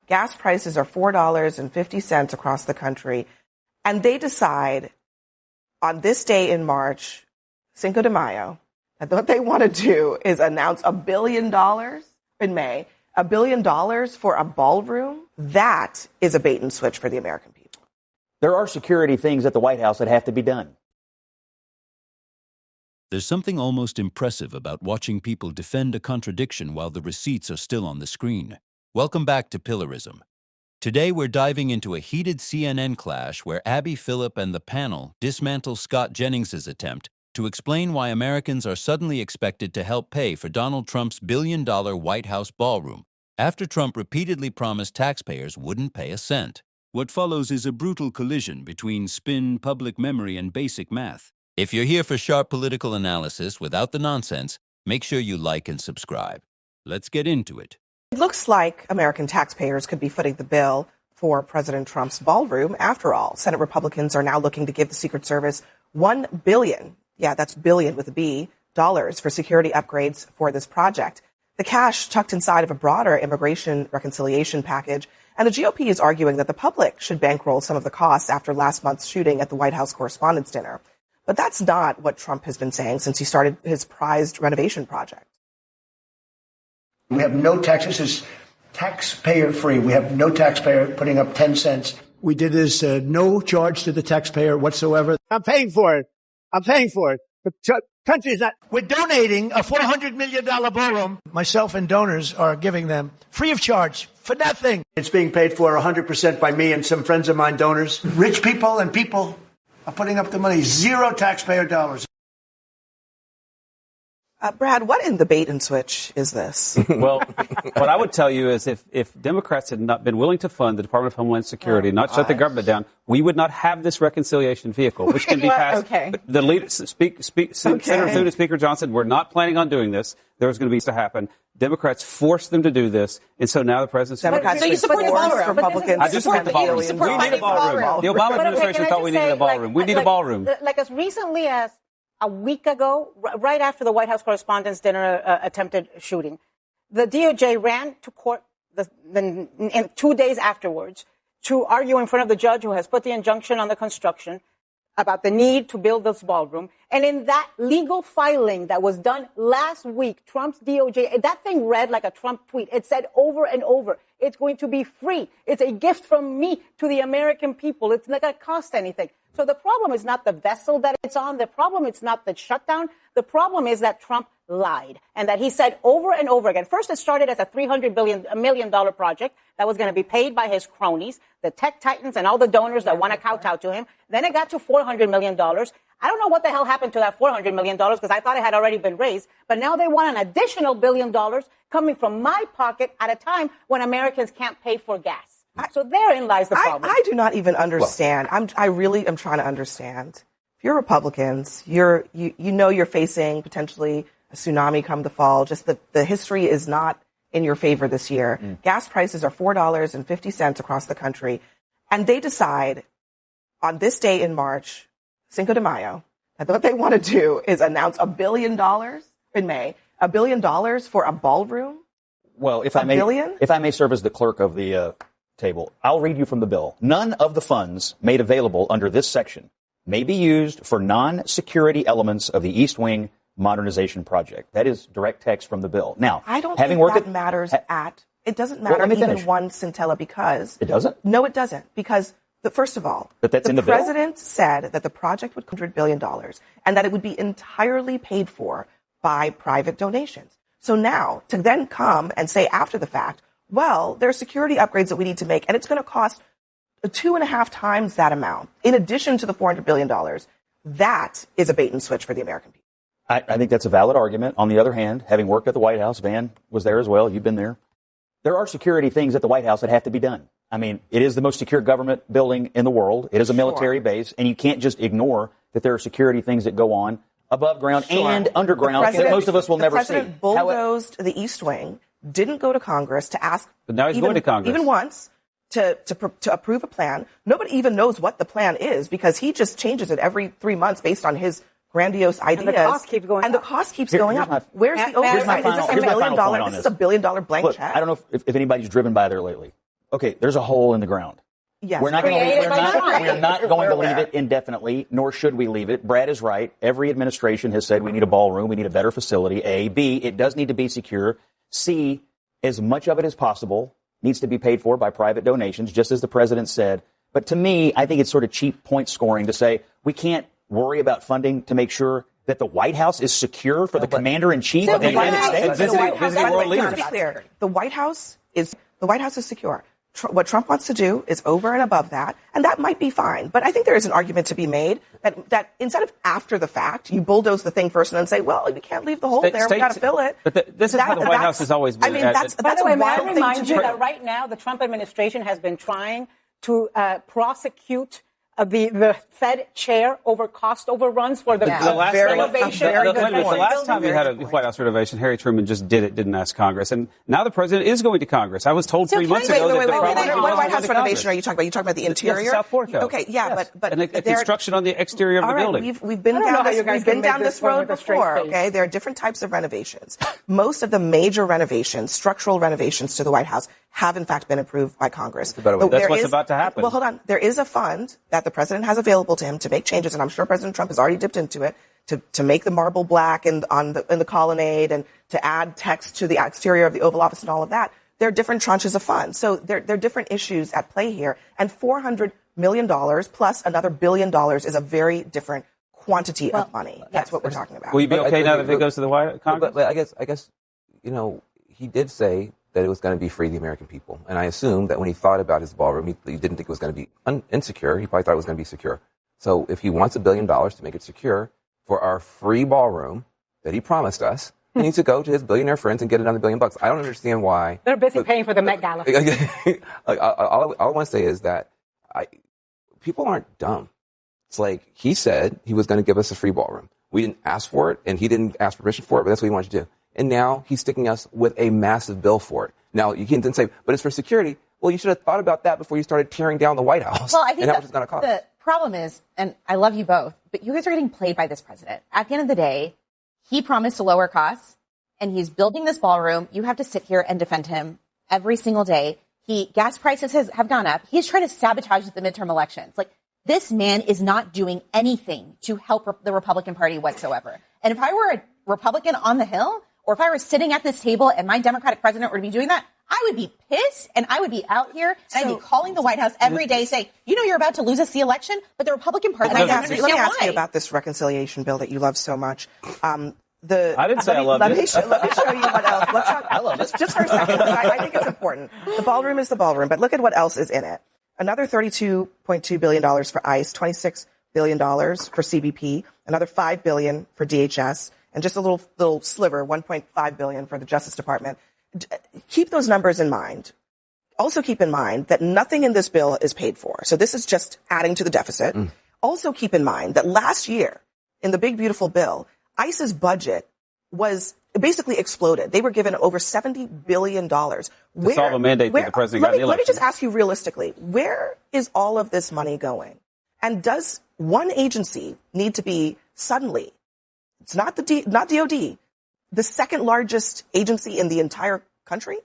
Gas prices are $4.50 across the country. And they decide on this day in March, Cinco de Mayo, that what they want to do is announce $1 billion in May, $1 billion for a ballroom. That is a bait and switch for the American people. There are security things at the White House that have to be done. There's something almost impressive about watching people defend a contradiction while the receipts are still on the screen. Welcome back to Pillarism. Today we're diving into a heated CNN clash where Abby, Phillip, and the panel dismantle Scott Jennings' attempt to explain why Americans are suddenly expected to help pay for Donald Trump's billion-dollar White House ballroom after Trump repeatedly promised taxpayers wouldn't pay a cent. What follows is a brutal collision between spin, public memory, and basic math. If you're here for sharp political analysis without the nonsense, make sure you like and subscribe. Let's get into it. It looks like American taxpayers could be footing the bill for President Trump's ballroom. After all, Senate Republicans are now looking to give the Secret Service $1 billion, yeah, that's billion with a B, dollars for security upgrades for this project. The cash tucked inside of a broader immigration reconciliation package, and the GOP is arguing that the public should bankroll some of the costs after last month's shooting at the White House Correspondents' Dinner. But that's not what Trump has been saying since he started his prized renovation project. We have no taxes. This is taxpayer-free. We have no taxpayer putting up 10 cents. We did this no charge to the taxpayer whatsoever. I'm paying for it. The country is not. We're donating a $400 million ballroom. Myself and donors are giving them free of charge for nothing. It's being paid for 100% by me and some friends of mine, donors. Rich people and people are putting up the money. Zero taxpayer dollars. Brad, what in the bait and switch is this? Well, what I would tell you is if Democrats had not been willing to fund the Department of Homeland Security, not shut the government down, we would not have this reconciliation vehicle, which can be passed. Okay. The leader, Senator Thune and Speaker Johnson were not planning on doing this. There was going to be to happen. Democrats forced them to do this, and so now the president's... So you support the ballroom? Republicans I do support the ballroom. We need a ballroom. The Obama administration thought we needed a ballroom. We need a ballroom. Like as recently as a week ago, right after the White House Correspondents' Dinner attempted shooting, the DOJ ran to court 2 days afterwards to argue in front of the judge who has put the injunction on the construction about the need to build this ballroom. And in that legal filing that was done last week, Trump's DOJ, that thing read like a Trump tweet. It said over and over, it's going to be free. It's a gift from me to the American people. It's not going to cost anything. So the problem is not the vessel that it's on. The problem is not the shutdown. The problem is that Trump lied and that he said over and over again. First, it started as a $300 million project that was going to be paid by his cronies, the tech titans and all the donors that want to kowtow to him. Then it got to $400 million. I don't know what the hell happened to that $400 million because I thought it had already been raised. But now they want an additional $1 billion coming from my pocket at a time when Americans can't pay for gas. So therein lies the problem. I do not even understand. I really am trying to understand. If you're Republicans, you know you're facing potentially a tsunami come the fall. Just the history is not in your favor this year. Gas prices are $4.50 across the country. And they decide on this day in March, Cinco de Mayo, that what they want to do is announce $1 billion in May, $1 billion for a ballroom. Well, if I may serve as the clerk of the table, I'll read you from the bill. None of the funds made available under this section may be used for non-security elements of the East Wing modernization project. That is direct text from the bill. Now, I don't think that matters it doesn't matter even one scintilla because... It doesn't? No, it doesn't. Because, first of all, but that's in the president said that the project would cost $100 billion and that it would be entirely paid for by private donations. So now, to then come and say after the fact, well, there are security upgrades that we need to make, and it's going to cost 2.5 times that amount, in addition to the $400 billion. That is a bait and switch for the American people. I think that's a valid argument. On the other hand, having worked at the White House, Van was there as well. You've been there. There are security things at the White House that have to be done. I mean, it is the most secure government building in the world. It is a military base, and you can't just ignore that there are security things that go on above ground and underground that most of us will never see. The president bulldozed the East Wing, didn't go to Congress to ask, but now he's going to Congress even once to approve a plan. Nobody even knows what the plan is because he just changes it every 3 months based on his grandiose ideas. And the cost keeps going up. The cost keeps going up. Where's the oversight? Is this $1 billion? This is $1 billion blank check. I don't know if anybody's driven by there lately. Okay, there's a hole in the ground. Yes. We're not going Created by Trump. to leave it indefinitely, nor should we leave it. Brad is right. Every administration has said we need a ballroom, we need a better facility. A. B, it does need to be secure. C, as much of it as possible needs to be paid for by private donations, just as the president said. But to me, I think it's sort of cheap point scoring to say we can't worry about funding to make sure that the White House is secure for the commander-in-chief of the United States. The White House is secure. What Trump wants to do is over and above that, and that might be fine. But I think there is an argument to be made that instead of after the fact, you bulldoze the thing first and then say, well, we can't leave the hole there. We've got to fill it. But this is how the White House has always been. By the way, may I remind you that right now the Trump administration has been trying to prosecute the Fed chair over cost overruns for the last renovation. The last time we had a White House renovation, Harry Truman just did it, didn't ask Congress. And now the president is going to Congress. I was told 3 months ago that the problem what White House renovation are you talking about? Are you talking about the interior? Yes, the South Portico. Okay, yeah, yes. but and the construction on the exterior of the building. We've been down this road before, okay? There are different types of renovations. Most of the major renovations, structural renovations to the White House have in fact been approved by Congress. That's what's about to happen. Well, hold on. There is a fund that the president has available to him to make changes, and I'm sure President Trump has already dipped into it to make the marble black in the colonnade and to add text to the exterior of the Oval Office and all of that. There are different tranches of funds. So there are different issues at play here. And $400 million plus another $1 billion is a very different quantity of money. That's what we're talking about. Will you be okay now if it goes to the White Congress? But I guess, he did say that it was going to be free to the American people. And I assume that when he thought about his ballroom, he didn't think it was going to be insecure. He probably thought it was going to be secure. So if he wants $1 billion to make it secure for our free ballroom that he promised us, he needs to go to his billionaire friends and get another $1 billion. I don't understand why. They're busy paying for the Met Gala. All I want to say is that people aren't dumb. It's like he said he was going to give us a free ballroom. We didn't ask for it, and he didn't ask permission for it, but that's what he wanted to do. And now he's sticking us with a massive bill for it. Now, you can then say, but it's for security. Well, you should have thought about that before you started tearing down the White House. Well, I think and how much it's going to cost. The problem is, and I love you both, but you guys are getting played by this president. At the end of the day, he promised to lower costs, and he's building this ballroom. You have to sit here and defend him every single day. Gas prices have gone up. He's trying to sabotage the midterm elections. Like, this man is not doing anything to help the Republican Party whatsoever. And if I were a Republican on the Hill, or if I were sitting at this table and my Democratic president were to be doing that, I would be pissed and I would be out here and I'd be calling the White House every day saying, you're about to lose us the election, but the Republican Party doesn't understand why. Let me ask you about this reconciliation bill that you love so much. I didn't say I loved it. Let me show you what else. I love it. Just for a second, I think it's important. The ballroom is the ballroom, but look at what else is in it. Another $32.2 billion for ICE, $26 billion for CBP, another $5 billion for DHS, and just a little sliver, $1.5 billion for the Justice Department. Keep those numbers in mind. Also keep in mind that nothing in this bill is paid for. So this is just adding to the deficit. Also keep in mind that last year, in the big, beautiful bill, ICE's budget was basically exploded. They were given over $70 billion. To solve a mandate that the president got in the election. Let me just ask you realistically, where is all of this money going? And does one agency need to be suddenly, it's not DOD, the second largest agency in the entire country?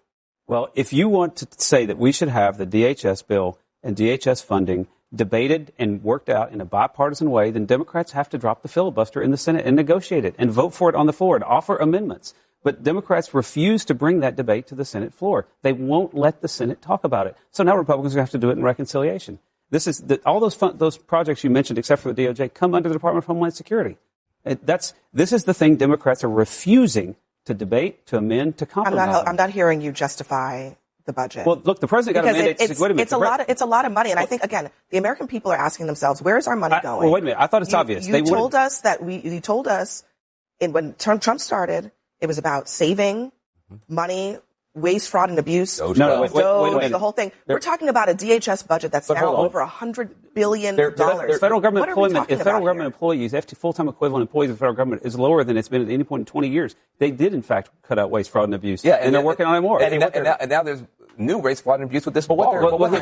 Well, if you want to say that we should have the DHS bill and DHS funding debated and worked out in a bipartisan way, then Democrats have to drop the filibuster in the Senate and negotiate it and vote for it on the floor and offer amendments. But Democrats refuse to bring that debate to the Senate floor. They won't let the Senate talk about it. So now Republicans are going to have to do it in reconciliation. All those projects you mentioned, except for the DOJ, come under the Department of Homeland Security. This is the thing Democrats are refusing to debate, to amend, to compromise. I'm not hearing you justify the budget. Well, look, the president got a mandate. It's a lot of money, and I think again, the American people are asking themselves, "Where is our money going?" Well, wait a minute. I thought it's obvious. You told us when Trump started, it was about saving money, waste, fraud, and abuse. Wait a minute. The whole thing. We're talking about a DHS budget that's now over $100 billion. Federal government employment, if federal government employees, full-time equivalent employees of the federal government is lower than it's been at any point in 20 years. They did, in fact, cut out waste, fraud, and abuse. Yeah, and they're working on it more. And now there's new waste, fraud, and abuse with this. But what they're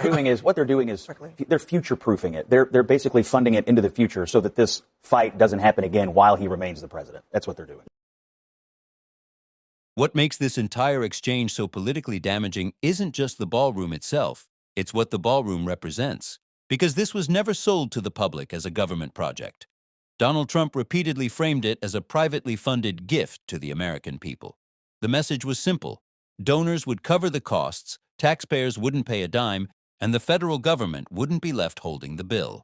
doing is they're future-proofing it. They're basically funding it into the future so that this fight doesn't happen again while he remains the president. That's what they're doing. What makes this entire exchange so politically damaging isn't just the ballroom itself. It's what the ballroom represents, because this was never sold to the public as a government project. Donald Trump repeatedly framed it as a privately funded gift to the American people. The message was simple. Donors would cover the costs, taxpayers wouldn't pay a dime, and the federal government wouldn't be left holding the bill.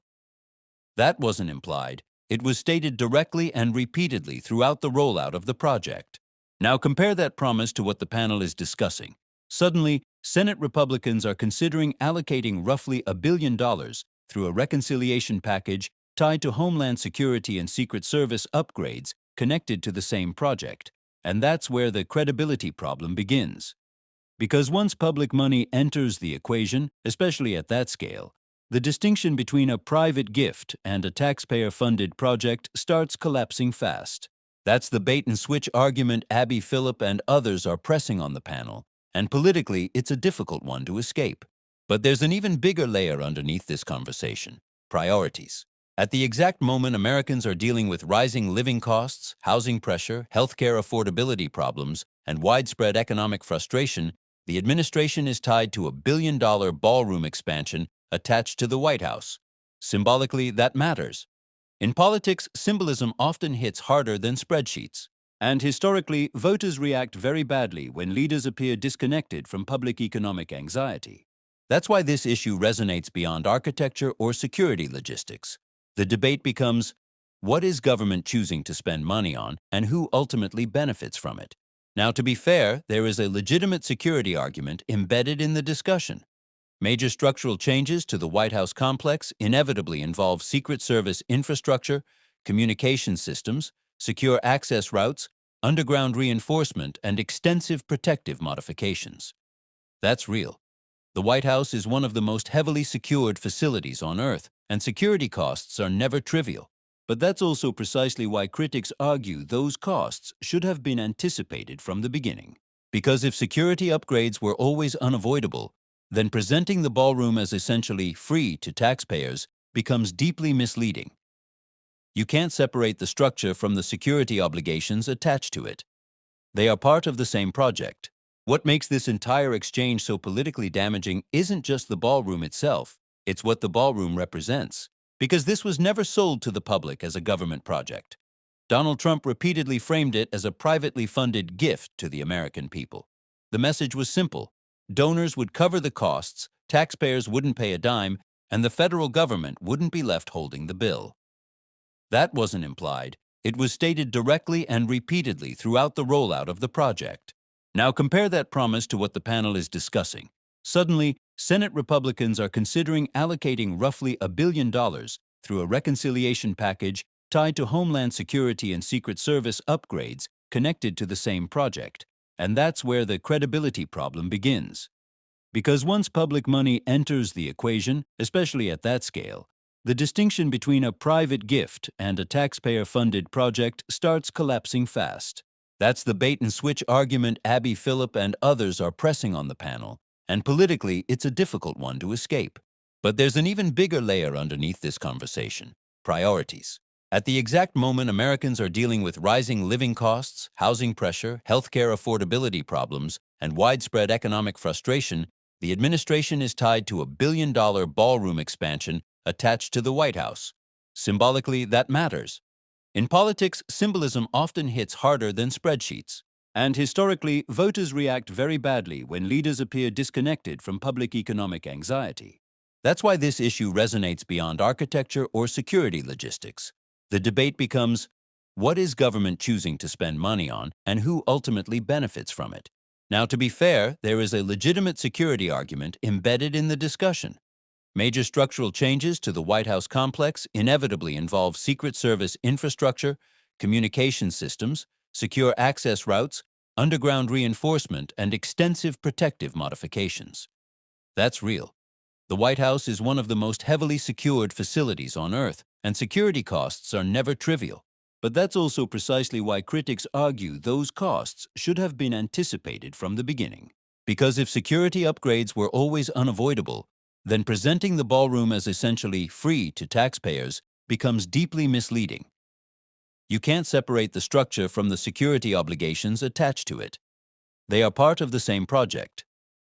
That wasn't implied. It was stated directly and repeatedly throughout the rollout of the project. Now compare that promise to what the panel is discussing. Suddenly, Senate Republicans are considering allocating roughly $1 billion through a reconciliation package tied to Homeland Security and Secret Service upgrades connected to the same project. And that's where the credibility problem begins. Because once public money enters the equation, especially at that scale, the distinction between a private gift and a taxpayer-funded project starts collapsing fast. That's the bait-and-switch argument Phillip and others are pressing on the panel, and politically it's a difficult one to escape. But there's an even bigger layer underneath this conversation: priorities. At the exact moment Americans are dealing with rising living costs, housing pressure, healthcare affordability problems, and widespread economic frustration, the administration is tied to a billion-dollar ballroom expansion attached to the White House. Symbolically, that matters. In politics, symbolism often hits harder than spreadsheets. And historically, voters react very badly when leaders appear disconnected from public economic anxiety. That's why this issue resonates beyond architecture or security logistics. The debate becomes, what is government choosing to spend money on, and who ultimately benefits from it? Now, to be fair, there is a legitimate security argument embedded in the discussion. Major structural changes to the White House complex inevitably involve Secret Service infrastructure, communication systems, secure access routes, underground reinforcement, and extensive protective modifications. That's real. The White House is one of the most heavily secured facilities on Earth, and security costs are never trivial. But that's also precisely why critics argue those costs should have been anticipated from the beginning. Because if security upgrades were always unavoidable, then presenting the ballroom as essentially free to taxpayers becomes deeply misleading. You can't separate the structure from the security obligations attached to it. They are part of the same project. What makes this entire exchange so politically damaging isn't just the ballroom itself, it's what the ballroom represents. Because this was never sold to the public as a government project. Donald Trump repeatedly framed it as a privately funded gift to the American people. The message was simple. Donors would cover the costs, taxpayers wouldn't pay a dime, and the federal government wouldn't be left holding the bill. That wasn't implied. It was stated directly and repeatedly throughout the rollout of the project. Now compare that promise to what the panel is discussing. Suddenly, Senate Republicans are considering allocating roughly $1 billion through a reconciliation package tied to Homeland Security and Secret Service upgrades connected to the same project. And that's where the credibility problem begins. Because once public money enters the equation, especially at that scale, the distinction between a private gift and a taxpayer-funded project starts collapsing fast. That's the bait-and-switch argument Phillip and others are pressing on the panel, and politically it's a difficult one to escape. But there's an even bigger layer underneath this conversation: priorities. At the exact moment Americans are dealing with rising living costs, housing pressure, healthcare affordability problems, and widespread economic frustration, the administration is tied to a billion-dollar ballroom expansion attached to the White House. Symbolically, that matters. In politics, symbolism often hits harder than spreadsheets. And historically, voters react very badly when leaders appear disconnected from public economic anxiety. That's why this issue resonates beyond architecture or security logistics. The debate becomes, what is government choosing to spend money on, and who ultimately benefits from it? Now, to be fair, there is a legitimate security argument embedded in the discussion. Major structural changes to the White House complex inevitably involve Secret Service infrastructure, communication systems, secure access routes, underground reinforcement, and extensive protective modifications. That's real. The White House is one of the most heavily secured facilities on Earth, and security costs are never trivial. But that's also precisely why critics argue those costs should have been anticipated from the beginning. Because if security upgrades were always unavoidable, then presenting the ballroom as essentially free to taxpayers becomes deeply misleading. You can't separate the structure from the security obligations attached to it. They are part of the same project.